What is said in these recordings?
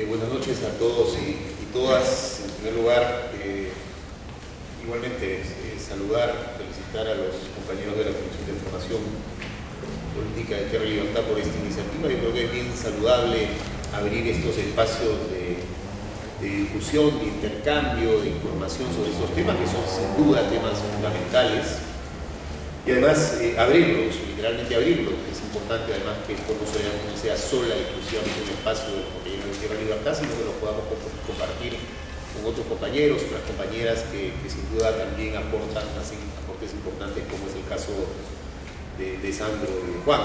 Buenas noches a todos y todas. En primer lugar, igualmente saludar, felicitar a los compañeros de la Comisión de Formación Política de Tierra y Libertad por esta iniciativa. Yo creo que es bien saludable abrir estos espacios de discusión, de intercambio, de información sobre estos temas, que son sin duda temas fundamentales. Y además abrirlos, literalmente abrirlos. Es importante además que esto no sea sola y exclusivamente un espacio de los compañeros de Tierra y Libertad, sino que lo podamos compartir con otros compañeros, otras compañeras que sin duda también aportan, hacen aportes importantes, como es el caso de Sandro y de Juan.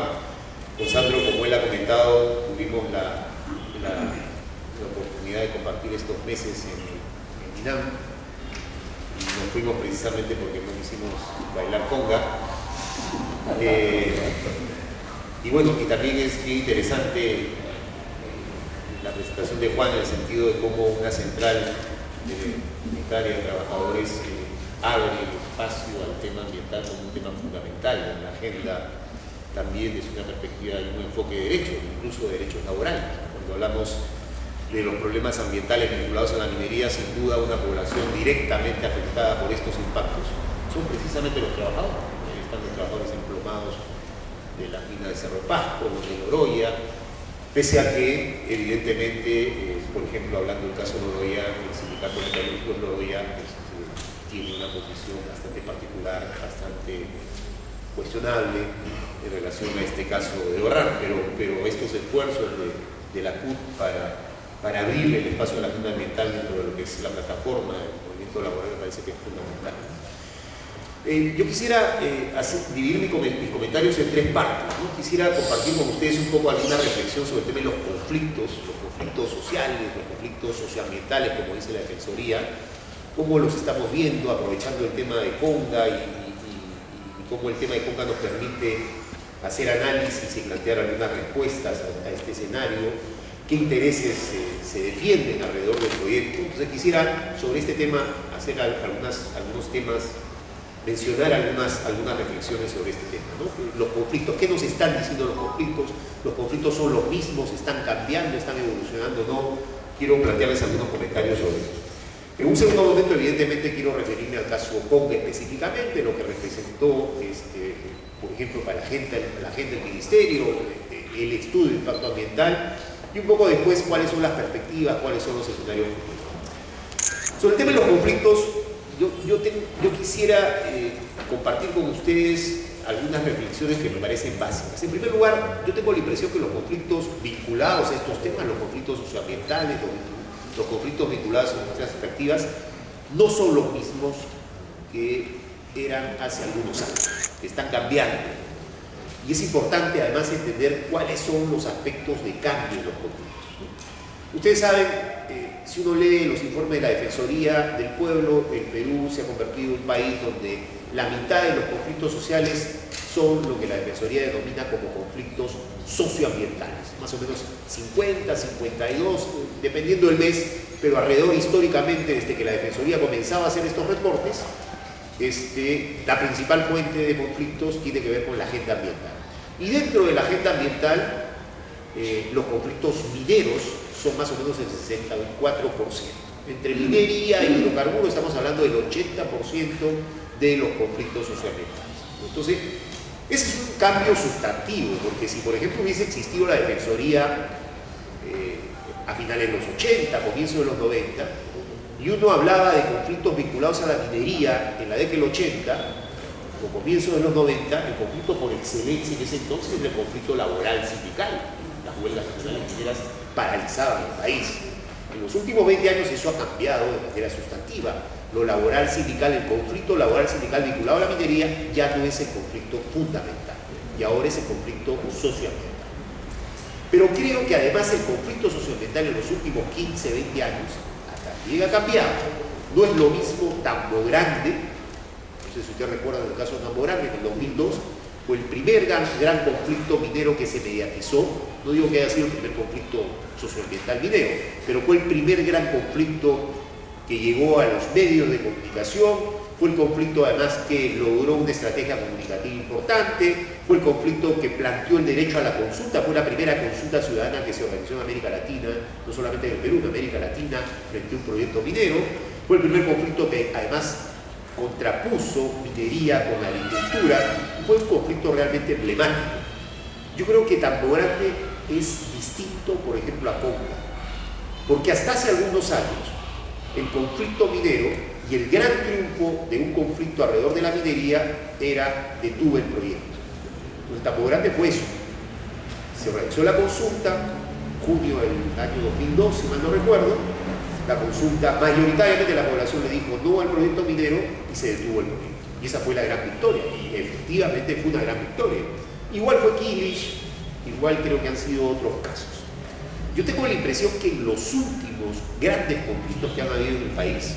Con Sandro, como él ha comentado, tuvimos la oportunidad de compartir estos meses en Minam, y nos fuimos precisamente porque no quisimos bailar conga. Y bueno, y también es bien interesante la presentación de Juan en el sentido de cómo una central unitaria de trabajadores abre el espacio al tema ambiental como un tema fundamental en la agenda, también desde una perspectiva y un enfoque de derechos, incluso de derechos laborales. Cuando hablamos de los problemas ambientales vinculados a la minería, sin duda una población directamente afectada por estos impactos son precisamente los trabajadores. Están los trabajadores emplomados de la mina de Cerro Pasco, de Loroya, pese a que, evidentemente, por ejemplo, hablando del caso Loroya, el sindicato de metalúrgicos Loroya tiene una posición bastante particular, bastante cuestionable en relación a este caso de Orrán, pero estos esfuerzos de la CUT para abrirle el espacio a la agenda ambiental dentro de lo que es la plataforma del movimiento laboral me parece que es fundamental. Yo quisiera dividir mis comentarios en tres partes, ¿no? Quisiera compartir con ustedes un poco alguna reflexión sobre el tema de los conflictos sociales, los conflictos socioambientales, como dice la Defensoría, cómo los estamos viendo, aprovechando el tema de Conga y cómo el tema de Conga nos permite hacer análisis y plantear algunas respuestas a este escenario, qué intereses se defienden alrededor del proyecto. Entonces quisiera sobre este tema hacer algunos temas, mencionar algunas reflexiones sobre este tema, ¿no? Los conflictos, ¿qué nos están diciendo los conflictos? ¿Los conflictos son los mismos? ¿Están cambiando? ¿Están evolucionando? No. Quiero plantearles algunos comentarios sobre eso. En un segundo momento, evidentemente, quiero referirme al caso Conga específicamente, lo que representó, por ejemplo, para la agenda del Ministerio, el estudio de impacto ambiental, y un poco después cuáles son las perspectivas, cuáles son los escenarios futuros. Sobre el tema de los conflictos, yo quisiera compartir con ustedes algunas reflexiones que me parecen básicas. En primer lugar, yo tengo la impresión que los conflictos vinculados a estos temas, los conflictos socioambientales, los conflictos vinculados a nuestras perspectivas, no son los mismos que eran hace algunos años, que están cambiando. Y es importante además entender cuáles son los aspectos de cambio en los conflictos, ¿no? Ustedes saben, si uno lee los informes de la Defensoría del Pueblo, el Perú se ha convertido en un país donde la mitad de los conflictos sociales son lo que la Defensoría denomina como conflictos socioambientales, más o menos 50, 52, dependiendo del mes, pero alrededor históricamente, desde que la Defensoría comenzaba a hacer estos reportes, la principal fuente de conflictos tiene que ver con la agenda ambiental. Y dentro de la agenda ambiental, los conflictos mineros son más o menos el 64%. Entre minería y hidrocarburos estamos hablando del 80% de los conflictos socioambientales. Entonces, ese es un cambio sustantivo, porque si por ejemplo hubiese existido la Defensoría a finales de los 80, comienzos de los 90, y uno hablaba de conflictos vinculados a la minería en la década del 80 o comienzos de los 90, el conflicto por excelencia en ese entonces era el conflicto laboral sindical. Las huelgas nacionales mineras paralizaban el país. En los últimos 20 años eso ha cambiado de manera sustantiva. Lo laboral sindical, el conflicto laboral sindical vinculado a la minería ya no es el conflicto fundamental, y ahora es el conflicto socioambiental. Pero creo que además el conflicto socioambiental en los últimos 15, 20 años también ha cambiado. No es lo mismo Tambo Grande, no sé si ustedes recuerdan el caso de Tambo Grande, en el 2002 fue el primer gran conflicto minero que se mediatizó. No digo que haya sido el primer conflicto socioambiental minero, pero fue el primer gran conflicto que llegó a los medios de comunicación, fue el conflicto además que logró una estrategia comunicativa importante, fue el conflicto que planteó el derecho a la consulta, fue la primera consulta ciudadana que se organizó en América Latina, no solamente en el Perú, en América Latina, frente a un proyecto minero, fue el primer conflicto que además contrapuso minería con la agricultura, y fue un conflicto realmente emblemático. Yo creo que Tambo Grande es distinto, por ejemplo, a Conga, porque hasta hace algunos años el conflicto minero y el gran triunfo de un conflicto alrededor de la minería era detuve el proyecto. Entonces Tambo Grande fue eso. Se organizó la consulta, junio del año 2002, si mal no recuerdo. La consulta, mayoritariamente la población le dijo no al proyecto minero y se detuvo el proyecto. Y esa fue la gran victoria, y efectivamente fue una gran victoria. Igual fue Quilix, igual creo que han sido otros casos. Yo tengo la impresión que en los últimos grandes conflictos que han habido en el país,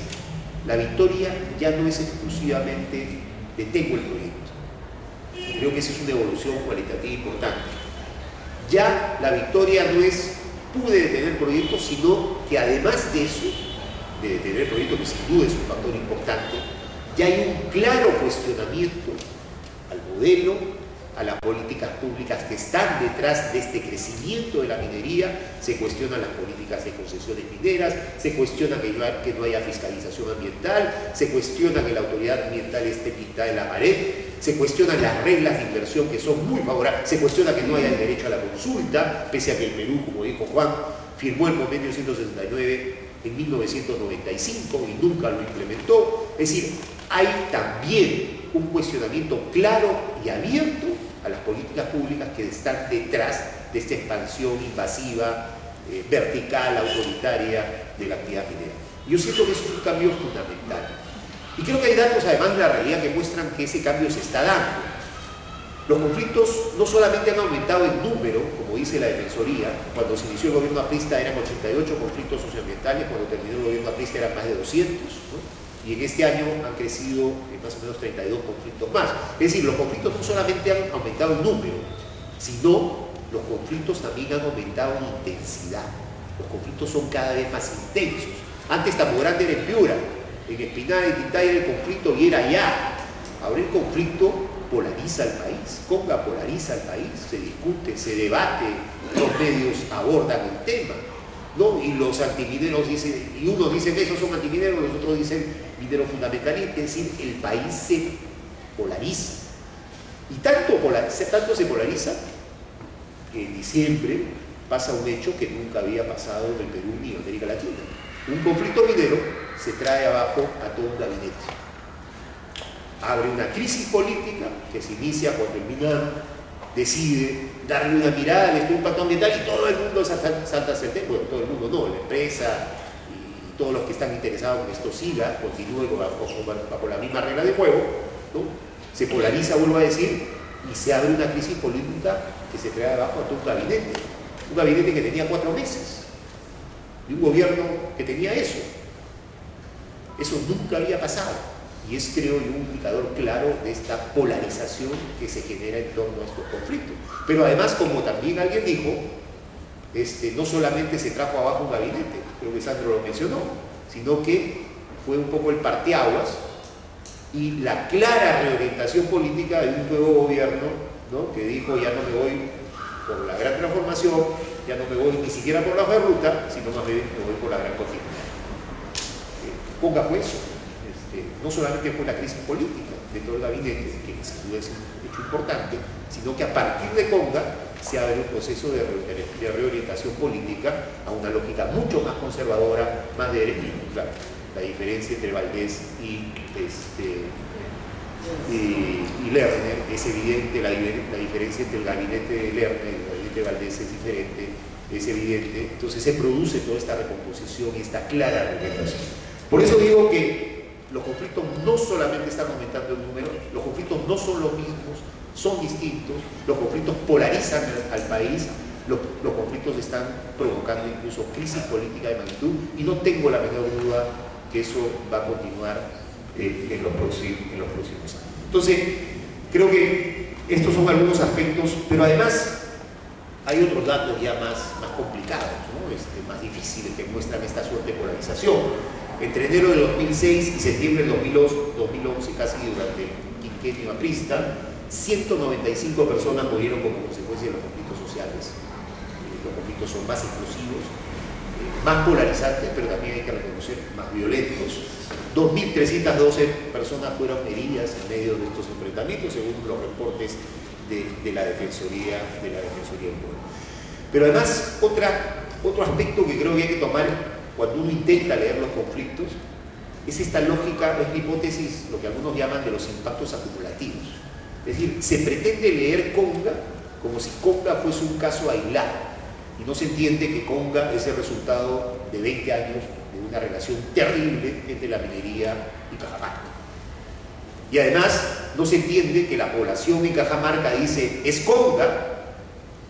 la victoria ya no es exclusivamente detengo el proyecto. Y creo que esa es una evolución cualitativa importante. Ya la victoria no es pude detener el proyecto, sino que además de eso, de detener el proyecto, que sin duda es un factor importante, ya hay un claro cuestionamiento al modelo, a las políticas públicas que están detrás de este crecimiento de la minería. Se cuestionan las políticas de concesiones mineras, se cuestiona que no haya fiscalización ambiental, se cuestiona que la autoridad ambiental esté pintada en la pared, se cuestionan las reglas de inversión que son muy favorables, se cuestiona que no haya el derecho a la consulta, pese a que el Perú, como dijo Juan, firmó el convenio 169 en 1995 y nunca lo implementó. Es decir, hay también un cuestionamiento claro y abierto a las políticas públicas que están detrás de esta expansión invasiva, vertical, autoritaria de la actividad minera. Yo siento que eso es un cambio fundamental. Y creo que hay datos, además de la realidad, que muestran que ese cambio se está dando. Los conflictos no solamente han aumentado en número, como dice la Defensoría, cuando se inició el gobierno aprista eran 88 conflictos socioambientales, cuando terminó el gobierno aprista eran más de 200, ¿no? Y en este año han crecido más o menos 32 conflictos más. Es decir, los conflictos no solamente han aumentado en número, sino los conflictos también han aumentado en intensidad. Los conflictos son cada vez más intensos. Antes Tambo Grande era en Piura, en Espinal y Tintaya era el conflicto y era allá. Ahora el conflicto polariza al país, Conga polariza al país, se discute, se debate, los medios abordan el tema, ¿no? Y los antimineros dicen, y unos dicen que esos son antimineros, los otros dicen mineros fundamentalistas, es decir, el país se polariza. Y tanto se polariza que en diciembre pasa un hecho que nunca había pasado en el Perú ni en América Latina. Un conflicto minero se trae abajo a todo un gabinete. Abre una crisis política que se inicia cuando el MINAM decide darle una mirada al impacto ambiental y todo el mundo salta hacia el tema. Bueno, todo el mundo no, la empresa y todos los que están interesados en que esto siga, continúe bajo la misma regla de juego, ¿no? Se polariza, vuelvo a decir, y se abre una crisis política que se trae abajo a todo un gabinete que tenía 4 meses, de un gobierno que tenía eso. Eso nunca había pasado. Y es, creo yo, un indicador claro de esta polarización que se genera en torno a estos conflictos. Pero además, como también alguien dijo, no solamente se trajo abajo un gabinete, creo que Sandro lo mencionó, sino que fue un poco el parteaguas y la clara reorientación política de un nuevo gobierno, ¿no? Que dijo, ya no me voy por la gran transformación, ya no me voy ni siquiera por la hoja de ruta, sino más bien me voy por la gran continuidad. Conga fue eso. No solamente fue la crisis política dentro del gabinete, que sin duda es un hecho importante, sino que a partir de Conga se abre un proceso de reorientación política a una lógica mucho más conservadora, más de derecha. Claro, la diferencia entre Valdés y Lerner es evidente, la diferencia entre el gabinete de Lerner y el gabinete de Valdés es diferente, es evidente. Entonces se produce toda esta recomposición y esta clara reorientación. Por eso digo que los conflictos no solamente están aumentando en número, los conflictos no son los mismos, son distintos, los conflictos polarizan al país, los conflictos están provocando incluso crisis política de magnitud y no tengo la menor duda que eso va a continuar en los próximos años. Entonces, creo que estos son algunos aspectos, pero además hay otros datos ya más complicados, ¿no? Más difíciles que muestran esta suerte de polarización. Entre enero del 2006 y septiembre del 2011, casi durante el quinquenio aprista, 195 personas murieron como consecuencia de los conflictos sociales. Los conflictos son más explosivos, más polarizantes, pero también hay que reconocer más violentos. 2.312 personas fueron heridas en medio de estos enfrentamientos, según los reportes de la Defensoría del Pueblo. Pero además, otro aspecto que creo que hay que tomar cuando uno intenta leer los conflictos es esta lógica, es la hipótesis, lo que algunos llaman de los impactos acumulativos. Es decir, se pretende leer Conga como si Conga fuese un caso aislado, y no se entiende que Conga es el resultado de 20 años de una relación terrible entre la minería y Cajamarca. Y además no se entiende que la población en Cajamarca dice es Conga,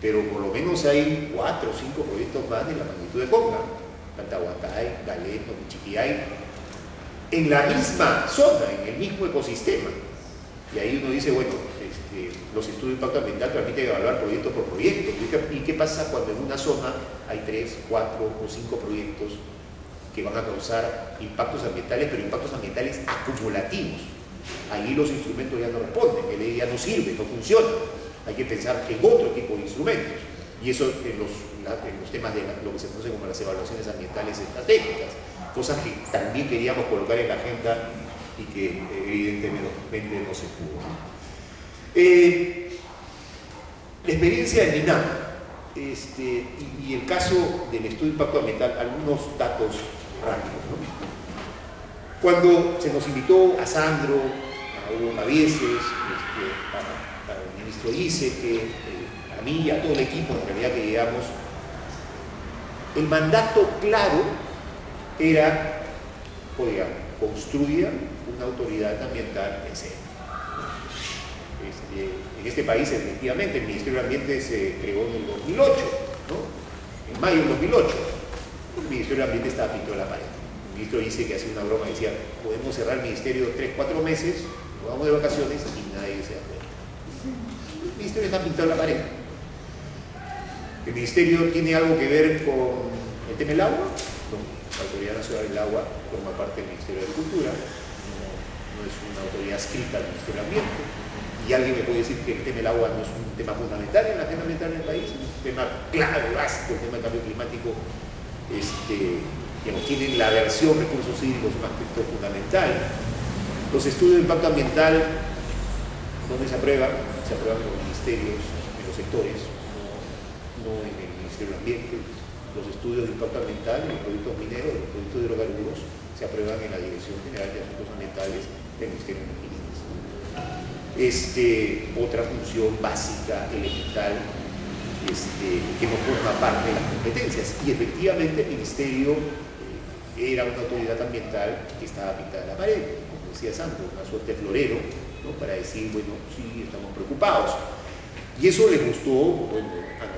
pero por lo menos hay 4 o 5 proyectos más de la magnitud de Conga: Tantahuatay, Galeto, Michiquillay, en la misma zona, en el mismo ecosistema. Y ahí uno dice, bueno, los estudios de impacto ambiental permiten evaluar proyecto por proyecto. ¿Y qué pasa cuando en una zona hay 3, 4 o 5 proyectos que van a causar impactos ambientales, pero impactos ambientales acumulativos? Ahí los instrumentos ya no responden, el ley ya no sirve, no funciona. Hay que pensar en otro tipo de instrumentos. Y eso en los temas de lo que se conoce como las evaluaciones ambientales estratégicas, cosas que también queríamos colocar en la agenda y que evidentemente no se pudo. La experiencia del INAM y el caso del estudio de impacto ambiental, algunos datos rápidos, ¿no? Cuando se nos invitó a Sandro, a Hugo Cabieces, al ministro Giesecke, a mí y a todo el equipo en realidad que llegamos, el mandato claro era, oiga, construya una autoridad ambiental en serio. En este país, efectivamente, el Ministerio del Ambiente se creó en el 2008, ¿no? En mayo del 2008. El Ministerio del Ambiente estaba pintado en la pared. El ministro dice que hacía una broma, decía, podemos cerrar el ministerio 3 o 4 meses, nos vamos de vacaciones y nadie se da cuenta. El ministerio está pintado en la pared. ¿El ministerio tiene algo que ver con el tema del agua? No. La Autoridad Nacional del Agua forma parte del Ministerio de Agricultura, no es una autoridad adscrita al Ministerio del Ambiente. Y alguien me puede decir que el tema del agua no es un tema fundamental en la agenda ambiental del país, es un tema clave, básico, el tema del cambio climático, digamos, tienen la versión recursos hídricos un aspecto fundamental. Los estudios de impacto ambiental, ¿dónde se aprueban? Se aprueban en los ministerios, en los sectores, no en el Ministerio del Ambiente. Los estudios de impacto ambiental, los proyectos mineros, los proyectos de hidrocarburos, se aprueban en la Dirección General de Asuntos Ambientales del Ministerio de Energía. Otra función básica, elemental, que no forma parte de las competencias. Y efectivamente el Ministerio era una autoridad ambiental que estaba pintada en la pared, como decía Sandro, una suerte de florero, ¿no? Para decir, bueno, sí, estamos preocupados. Y eso le gustó, bueno,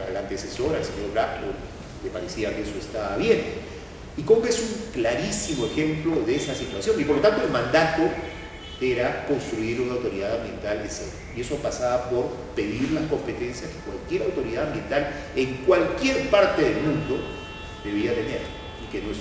al antecesor, al señor Blacklock, le parecía que eso estaba bien. Y Conga es un clarísimo ejemplo de esa situación. Y por lo tanto el mandato era construir una autoridad ambiental de cero. Y eso pasaba por pedir las competencias que cualquier autoridad ambiental en cualquier parte del mundo debía tener, y que no es